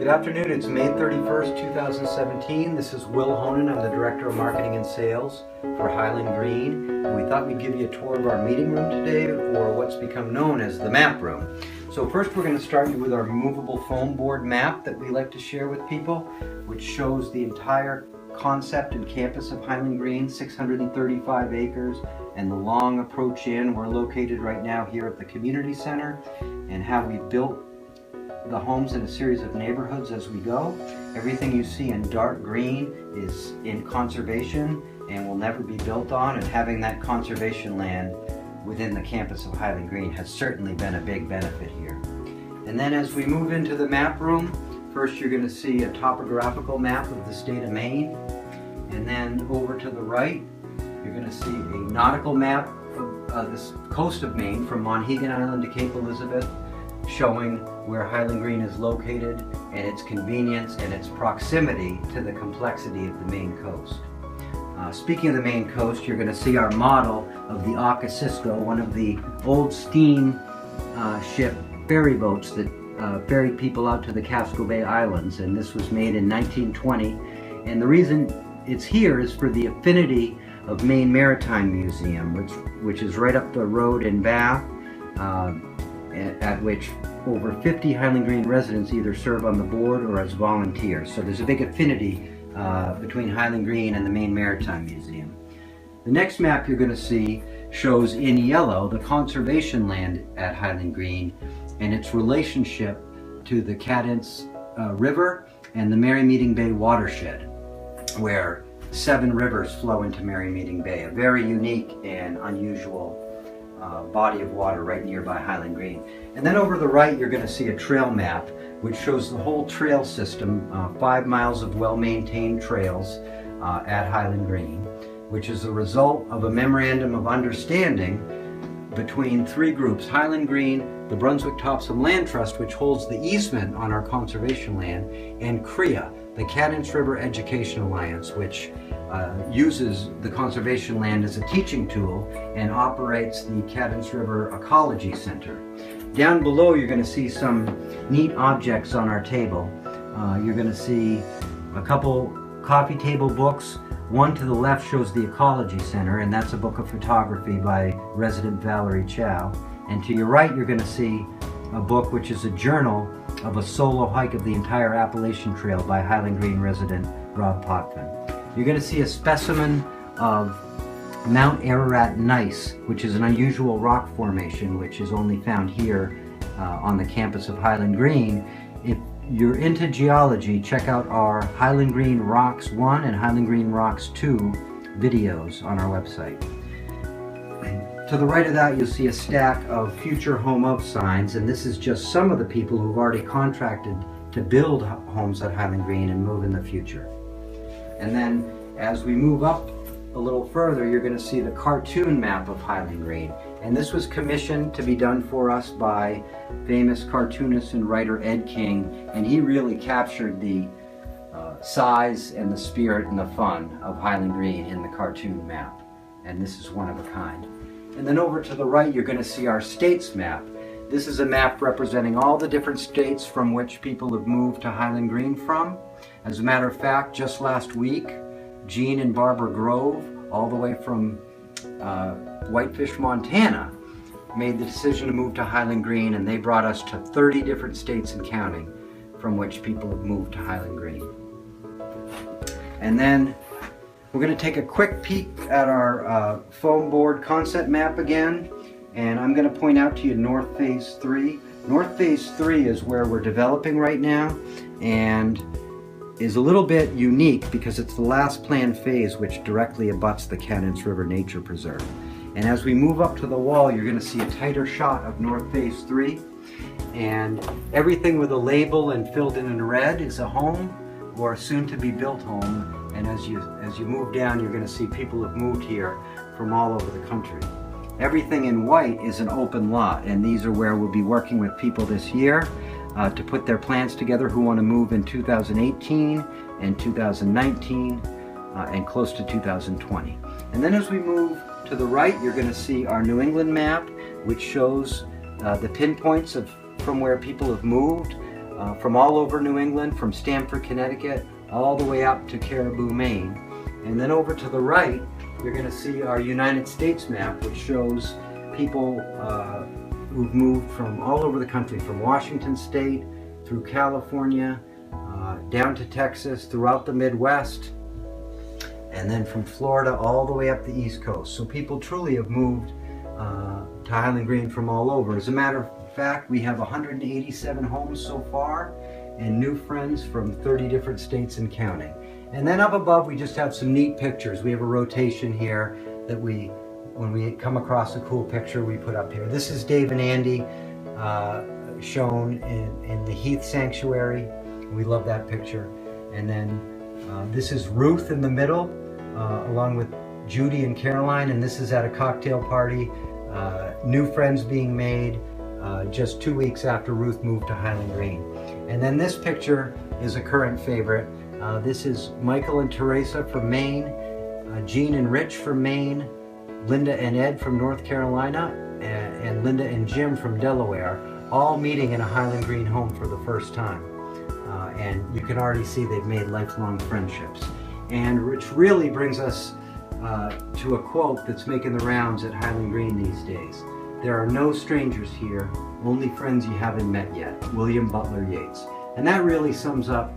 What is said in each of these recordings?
afternoon. It's May 31st, 2017. This is Will Honan. I'm the Director of Marketing and Sales for Highland Green. And we thought we'd give you a tour of our meeting room today, or what's become known as the map room. So first we're going to start you with our removable foam board map that we like to share with people, which shows the entire concept and campus of Highland Green, 635 acres, and the long approach in. We're located right now here at the community center, and how we built the homes in a series of neighborhoods as we go. Everything you see in dark green is in conservation and will never be built on, and having that conservation land within the campus of Highland Green has certainly been a big benefit here. And then as we move into the map room, first you're going to see a topographical map of the state of Maine, and then over to the right you're going to see a nautical map of the coast of Maine from Monhegan Island to Cape Elizabeth, showing where Highland Green is located and its convenience and its proximity to the complexity of the Maine coast. Speaking of the Maine coast, you're going to see our model of the Cisco, one of the old steam ship ferry boats that ferried people out to the Casco Bay Islands, and this was made in 1920. And the reason it's here is for the affinity of Maine Maritime Museum, which is right up the road in Bath, at which over 50 Highland Green residents either serve on the board or as volunteers. So there's a big affinity between Highland Green and the Maine Maritime Museum. The next map you're going to see shows in yellow the conservation land at Highland Green and its relationship to the Cadence River and the Merrymeeting Bay watershed, where 7 rivers flow into Merrymeeting Bay, a very unique and unusual body of water right nearby Highland Green. And then over the right you're going to see a trail map which shows the whole trail system, 5 miles of well-maintained trails at Highland Green, which is the result of a memorandum of understanding between 3 groups: Highland Green, the Brunswick Topsom Land Trust, which holds the easement on our conservation land, and CREA, the Cadence River Education Alliance, which uses the conservation land as a teaching tool and operates the Cadence River Ecology Center. Down below you're going to see some neat objects on our table. You're going to see a couple coffee table books. One to the left shows the Ecology Center, and that's a book of photography by resident Valerie Chow. And to your right you're going to see a book which is a journal of a solo hike of the entire Appalachian Trail by Highland Green resident Rob Potvin. You're going to see a specimen of Mount Ararat gneiss, which is an unusual rock formation which is only found here on the campus of Highland Green. If you're into geology, check out our Highland Green Rocks 1 and Highland Green Rocks 2 videos on our website. To the right of that you'll see a stack of future home of signs, and this is just some of the people who've already contracted to build homes at Highland Green and move in the future. And then as we move up a little further, you're going to see the cartoon map of Highland Green. And this was commissioned to be done for us by famous cartoonist and writer Ed King, and he really captured the size and the spirit and the fun of Highland Green in the cartoon map. And this is one of a kind. And then over to the right you're going to see our states map. This is a map representing all the different states from which people have moved to Highland Green from. As a matter of fact, just last week, Gene and Barbara Grove, all the way from Whitefish, Montana, made the decision to move to Highland Green, and they brought us to 30 different states and counting from which people have moved to Highland Green. And then we're going to take a quick peek at our foam board concept map again, and I'm going to point out to you North Phase 3. North Phase 3 is where we're developing right now, and is a little bit unique because it's the last planned phase which directly abuts the Cadence River Nature Preserve. And as we move up to the wall you're going to see a tighter shot of North Phase 3, and everything with a label and filled in red is a home or a soon to be built home. And as you move down you're going to see people have moved here from all over the country. Everything in white is an open lot, and these are where we'll be working with people this year to put their plans together who want to move in 2018 and 2019 and close to 2020. And then as we move to the right you're going to see our New England map, which shows the pinpoints from where people have moved. from all over New England, from Stamford, Connecticut, all the way up to Caribou, Maine. And then over to the right, you're going to see our United States map, which shows people who've moved from all over the country, from Washington State through California, down to Texas, throughout the Midwest, and then from Florida all the way up the East Coast. So people truly have moved to Highland Green from all over. As a matter of fact, we have 187 homes so far, and new friends from 30 different states and counting. And then up above, we just have some neat pictures. We have a rotation here that when we come across a cool picture, we put up here. This is Dave and Andy shown in the Heath Sanctuary. We love that picture. And then this is Ruth in the middle, along with Judy and Caroline, and this is at a cocktail party. New friends being made just 2 weeks after Ruth moved to Highland Green. And then this picture is a current favorite. This is Michael and Teresa from Maine, Jean and Rich from Maine, Linda and Ed from North Carolina, and Linda and Jim from Delaware, all meeting in a Highland Green home for the first time. And you can already see they've made lifelong friendships. And which really brings us to a quote that's making the rounds at Highland Green these days. "There are no strangers here, only friends you haven't met yet." William Butler Yeats. And that really sums up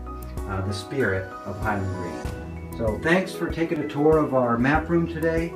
the spirit of Highland Green. So thanks for taking a tour of our map room today.